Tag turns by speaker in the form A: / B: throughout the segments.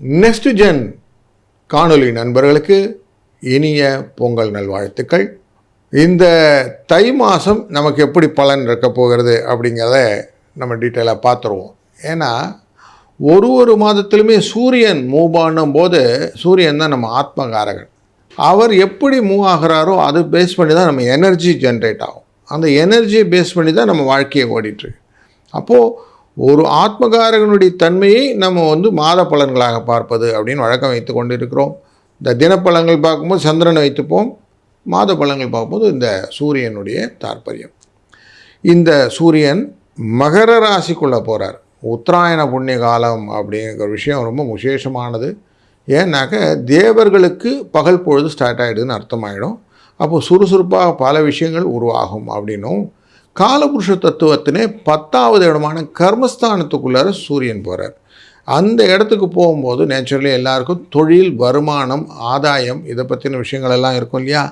A: Next gen காணொளி நண்பர்களுக்கு இனிய பொங்கல் நல்வாழ்த்துக்கள். இந்த தை மாதம் நமக்கு எப்படி பலன் இருக்க போகிறது அப்படிங்கிறத நம்ம டீட்டெயிலாக பார்த்துருவோம். ஏன்னா ஒரு மாதத்துலையுமே சூரியன் மூவ் பண்ணும் போது சூரியன் தான் நம்ம ஆத்மகாரகன். அவர் எப்படி மூவ் ஆகிறாரோ அது பேஸ் பண்ணி தான் நம்ம எனர்ஜி ஜென்ரேட் ஆகும். அந்த எனர்ஜியை பேஸ் பண்ணி தான் நம்ம வாழ்க்கையை ஓடிட்டுருக்கு. அப்போது ஒரு ஆத்மகாரகனுடைய தன்மையை நம்ம மாத பலன்களாக பார்ப்பது அப்படின்னு வழக்கம் வைத்து கொண்டு இருக்கிறோம். இந்த தினப்பலன்கள் பார்க்கும்போது சந்திரனை வைத்துப்போம், மாத பலன்கள் பார்க்கும்போது இந்த சூரியனுடைய தாற்பயம். இந்த சூரியன் மகர ராசிக்குள்ளே போகிறார். உத்தராயண புண்ணிய காலம் அப்படிங்கிற விஷயம் ரொம்ப விசேஷமானது. ஏன்னாக்க தேவர்களுக்கு பகல் பொழுது ஸ்டார்ட் ஆகிடுதுன்னு அர்த்தமாயிடும். அப்போது சுறுசுறுப்பாக பல விஷயங்கள் உருவாகும் அப்படின்னும், காலபுருஷ தத்துவத்தினே 10வது இடமான கர்மஸ்தானத்துக்குள்ளார சூரியன் போகிறார். அந்த இடத்துக்கு போகும்போது நேச்சுரலி எல்லாருக்கும் தொழில், வருமானம், ஆதாயம் இதை பற்றின விஷயங்கள் எல்லாம் இருக்கும் இல்லையா,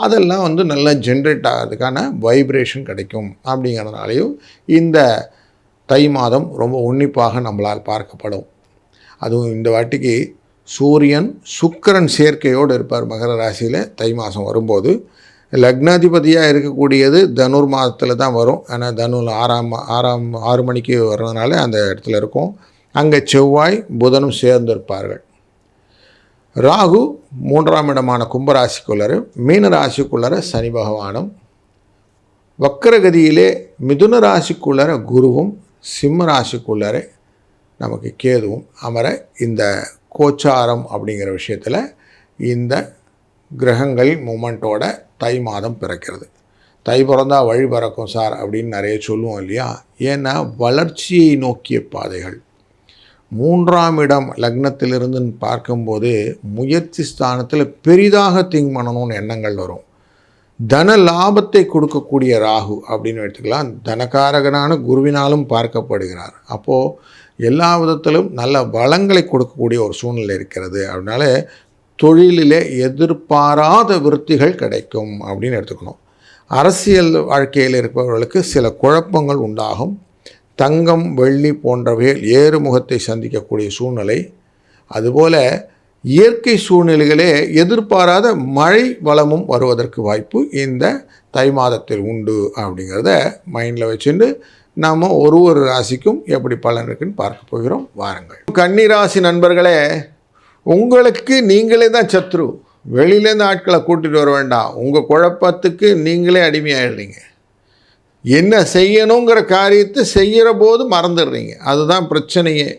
A: அதெல்லாம் நல்லா ஜென்ரேட் ஆகிறதுக்கான வைப்ரேஷன் கிடைக்கும். அப்படிங்கிறதுனாலையும் இந்த தை மாதம் ரொம்ப உன்னிப்பாக நம்மளால் பார்க்கப்படும். அதுவும் இந்த வாட்டிக்கு சூரியன் சுக்கிரன் சேர்க்கையோடு இருப்பார் மகர ராசியில். தை மாதம் வரும்போது லக்னாதிபதியாக இருக்கக்கூடியது தனுர் மாதத்தில் தான் வரும். ஆனால் தனுவில் 6 மணிக்கு வர்றதுனால அந்த இடத்துல இருக்கும். அங்கே செவ்வாய் புதனும் சேர்ந்து இருப்பார்கள். ராகு 3ஆம் இடமான கும்பராசிக்குள்ளர, மீன ராசிக்குள்ளர சனி பகவானும், வக்கரகதியிலே மிதுன ராசிக்குள்ளர குருவும், சிம்ம ராசிக்குள்ளர நமக்கு கேதுவும் அமர இந்த கோச்சாரம் அப்படிங்கிற விஷயத்தில் இந்த கிரகங்கள் மூமெண்ட்டோட தை மாதம் பிறக்கிறது. தை பிறந்தால் வழி பிறக்கும் சார் அப்படின்னு நிறைய சொல்லுவோம் இல்லையா. ஏன்னா வளர்ச்சியை நோக்கிய பாதைகள். 3ஆம் இடம் லக்னத்திலிருந்து பார்க்கும்போது முயற்சி ஸ்தானத்தில் பெரிதாக திங்க் பண்ணணும்னு எண்ணங்கள் வரும். தன லாபத்தை கொடுக்கக்கூடிய ராகு அப்படின்னு எடுத்துக்கலாம். தனக்காரகனான குருவினாலும் பார்க்கப்படுகிறார். அப்போது எல்லா விதத்திலும் நல்ல வளங்களை கொடுக்கக்கூடிய ஒரு சூழ்நிலை இருக்கிறது. அதனால தொழிலிலே எதிர்பாராத விருத்திகள் கிடைக்கும் அப்படின்னு எடுத்துக்கணும். அரசியல் வாழ்க்கையில் இருப்பவர்களுக்கு சில குழப்பங்கள் உண்டாகும். தங்கம், வெள்ளி போன்றவைகள் ஏறுமுகத்தை சந்திக்கக்கூடிய சூழ்நிலை. அதுபோல் இயற்கை சூழ்நிலைகளே எதிர்பாராத மழை வளமும் வருவதற்கு வாய்ப்பு இந்த தை மாதத்தில் உண்டு. அப்படிங்கிறத மைண்டில் வச்சுட்டு நாம் ஒரு ராசிக்கும் எப்படி பலன் இருக்குன்னு பார்க்க போகிறோம். வாருங்கள். கன்னி ராசி நண்பர்களே, உங்களுக்கு நீங்களே தான் சத்ரு. வெளியிலேருந்து ஆட்களை கூட்டிகிட்டு வர வேண்டாம். உங்கள் குழப்பத்துக்கு நீங்களே அடிமையாகிடுறீங்க. என்ன செய்யணுங்கிற காரியத்தை செய்கிற போது மறந்துடுறீங்க. அதுதான் பிரச்சனையே.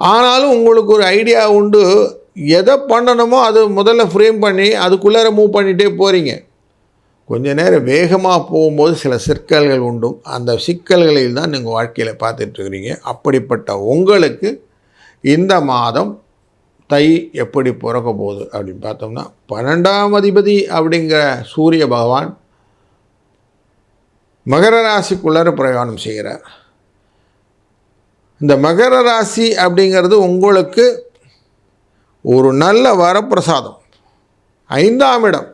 A: ஆனாலும் உங்களுக்கு ஒரு ஐடியா உண்டு. எதை பண்ணணுமோ அது முதல்ல ஃப்ரேம் பண்ணி அதுக்குள்ளார மூவ் பண்ணிகிட்டே போகிறீங்க. கொஞ்ச நேரம் வேகமாக போகும்போது சில சிக்கல்கள் உண்டும். அந்த சிக்கல்களில் தான் நீங்கள் வாழ்க்கையில் பார்த்துட்ருக்கிறீங்க. அப்படிப்பட்ட உங்களுக்கு இந்த மாதம் தை எப்படி பிறக்க போகுது அப்படின்னு பார்த்தோம்னா, 12ஆம் அதிபதி அப்படிங்கிற சூரிய பகவான் மகர ராசிக்குள்ளார பிரயாணம் செய்கிறார். இந்த மகர ராசி அப்படிங்கிறது உங்களுக்கு ஒரு நல்ல வரப்பிரசாதம். 5ஆம் இடம்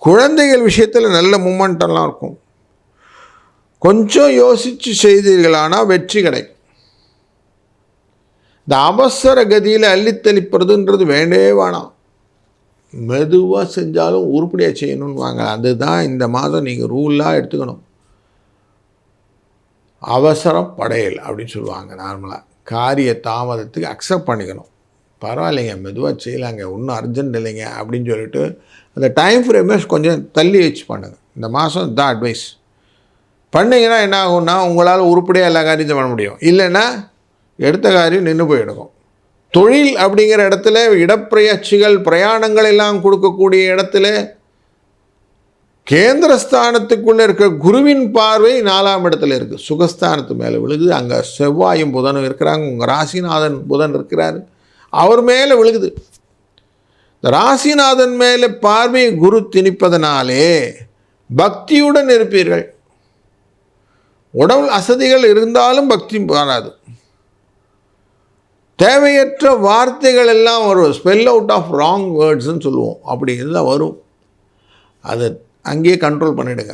A: குழந்தைகள் விஷயத்தில் நல்ல மூமெண்டெல்லாம் இருக்கும். கொஞ்சம் யோசித்து செய்தீர்களானால் வெற்றி கிடைக்கும். இந்த அவசர கதியில் அள்ளித்தளிப்பதுன்றது வேண்டவே வேணாம். மெதுவாக செஞ்சாலும் உருப்படியாக செய்யணும்னு வாங்க. அதுதான் இந்த மாதம் நீங்கள் ரூலாக எடுத்துக்கணும். அவசரம் படையல் அப்படின்னு சொல்லுவாங்க. நார்மலாக காரிய தாமதத்துக்கு அக்செப்ட் பண்ணிக்கணும். பரவாயில்லைங்க, மெதுவாக செய்யலாங்க, ஒன்றும் அர்ஜென்ட் இல்லைங்க அப்படின்னு சொல்லிட்டு அந்த டைம் ஃப்ரேமே கொஞ்சம் தள்ளி வச்சு பண்ணுங்கள். இந்த மாதம் தான் அட்வைஸ் பண்ணிங்கன்னா என்ன ஆகும்னா, உங்களால் உருப்படியாக எல்லா காரியத்தையும் பண்ண முடியும். இல்லைன்னா எடுத்த காரியம் நின்று போயிடும். தொழில் அப்படிங்கிற இடத்துல இடப்பெயர்ச்சிகள், பிரயாணங்கள் எல்லாம் கொடுக்கக்கூடிய இடத்துல கேந்திரஸ்தானத்துக்குள்ளே இருக்க குருவின் பார்வை 4ஆம் இடத்துல இருக்குது. சுகஸ்தானத்து மேலே விழுகுது. அங்கே செவ்வாயும் புதனும் இருக்கிறாங்க. உங்கள் ராசிநாதன் புதன் இருக்கிறார், அவர் மேலே விழுகுது. இந்த ராசிநாதன் மேலே பார்வையை குரு திணிப்பதனாலே பக்தியுடன் இருப்பீர்கள். உடல் அசதிகள் இருந்தாலும் பக்தி வராது. தேவையற்ற வார்த்தைகள் எல்லாம் வரும். ஸ்பெல் அவுட் ஆஃப் ராங் வேர்ட்ஸ்ன்னு சொல்லுவோம். அப்படி எல்லாம் வரும். அதை அங்கேயே கண்ட்ரோல் பண்ணிவிடுங்க.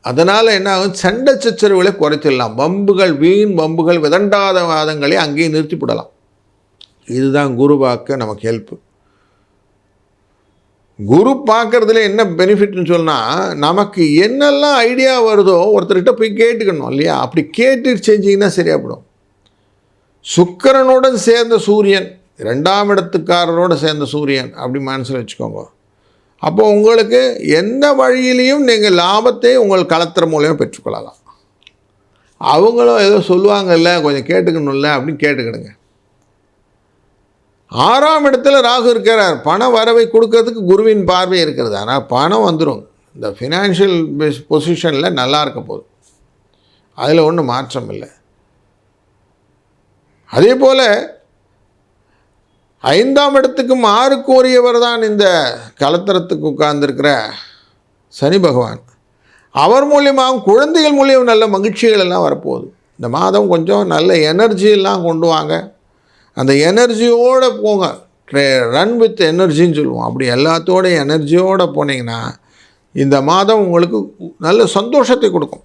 A: அதனால் என்ன ஆகும், சண்டை சச்சரவுகளை குறைச்சிடலாம். வம்புகள், வீண் வம்புகள், விதண்டாத வாதங்களை அங்கேயே நிறுத்திவிடலாம். இதுதான் குரு பார்க்க நமக்கு ஹெல்ப்பு. குரு பார்க்குறதுல என்ன பெனிஃபிட்னு சொன்னால், நமக்கு என்னெல்லாம் ஐடியா வருதோ ஒருத்தர்கிட்ட போய் கேட்டுக்கணும் இல்லையா? அப்படி கேட்டுட்டு செஞ்சிங்கன்னா சரியாகப்படும். சுக்கிரனுடன் சேர்ந்த சூரியன், 2ஆம் இடத்துக்காரரோடு சேர்ந்த சூரியன் அப்படி மனசில் வச்சுக்கோங்க. அப்போ உங்களுக்கு எந்த வழியிலையும் நீங்கள் லாபத்தை உங்கள் களத்திர மூலியம் பெற்றுக்கொள்ளலாம். அவங்களும் ஏதோ சொல்லுவாங்கல்ல, கொஞ்சம் கேட்டுக்கணும்ல அப்படின்னு கேட்டுக்கிடுங்க. 6ஆம் இடத்துல ராகு இருக்கிறார். பண வரவை கொடுக்கறதுக்கு குருவின் பார்வை இருக்கிறது. ஆனால் பணம் வந்துடும். இந்த ஃபினான்ஷியல் பொசிஷனில் நல்லா இருக்க போகுது, அதில் ஒன்றும் மாற்றம் இல்லை. அதே போல் 5ஆம் இடத்துக்கு 6க்கு உரியவர் தான் இந்த கலத்திரத்துக்கு உட்கார்ந்துருக்கிற சனி பகவான். அவர் மூலியமாகவும் குழந்தைகள் மூலியம் நல்ல மகிழ்ச்சிகள் எல்லாம் வரப்போகுது. இந்த மாதம் கொஞ்சம் நல்ல எனர்ஜியெல்லாம் கொண்டு வாங்க. அந்த எனர்ஜியோடு போங்க. ரன் வித் எனர்ஜின்னு சொல்லுவோம். அப்படி எல்லாத்தோட எனர்ஜியோடு போனீங்கன்னா இந்த மாதம் உங்களுக்கு நல்ல சந்தோஷத்தை கொடுக்கும்.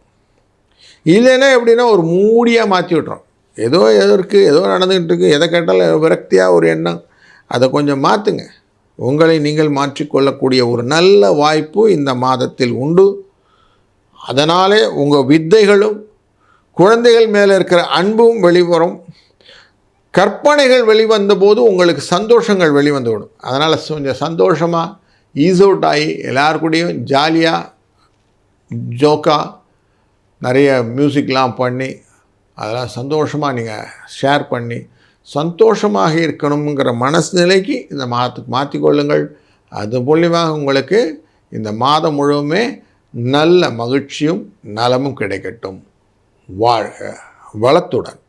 A: இல்லைன்னா எப்படின்னா ஒரு மூடியாக மாற்றி விட்றோம். ஏதோ இருக்குது, ஏதோ நடந்துக்கிட்டு இருக்குது, எதை கேட்டாலும் விரக்தியாக ஒரு எண்ணம். அதை கொஞ்சம் மாற்றுங்க. உங்களை நீங்கள் மாற்றிக்கொள்ளக்கூடிய ஒரு நல்ல வாய்ப்பு இந்த மாதத்தில் உண்டு. அதனாலே உங்கள் வித்தைகளும் குழந்தைகள் மேலே இருக்கிற அன்பும் வெளிவரும். கற்பனைகள் வெளிவந்தபோது உங்களுக்கு சந்தோஷங்கள் வெளிவந்துவிடும். அதனால் கொஞ்சம் சந்தோஷமாக ஈஸ் அவுட் ஆகி எல்லாருக்கூடையும் ஜாலியாக ஜோக்காக நிறைய மியூசிக்லாம் பண்ணி அதெல்லாம் சந்தோஷமாக நீங்கள் ஷேர் பண்ணி சந்தோஷமாக இருக்கணுங்கிற மனநிலைக்கு இந்த மாதத்துக்கு மாற்றிக்கொள்ளுங்கள். அது மூலியமாக உங்களுக்கு இந்த மாதம் முழுவதுமே நல்ல மகிழ்ச்சியும் நலமும் கிடைக்கட்டும். வாழ்க வளத்துடன்.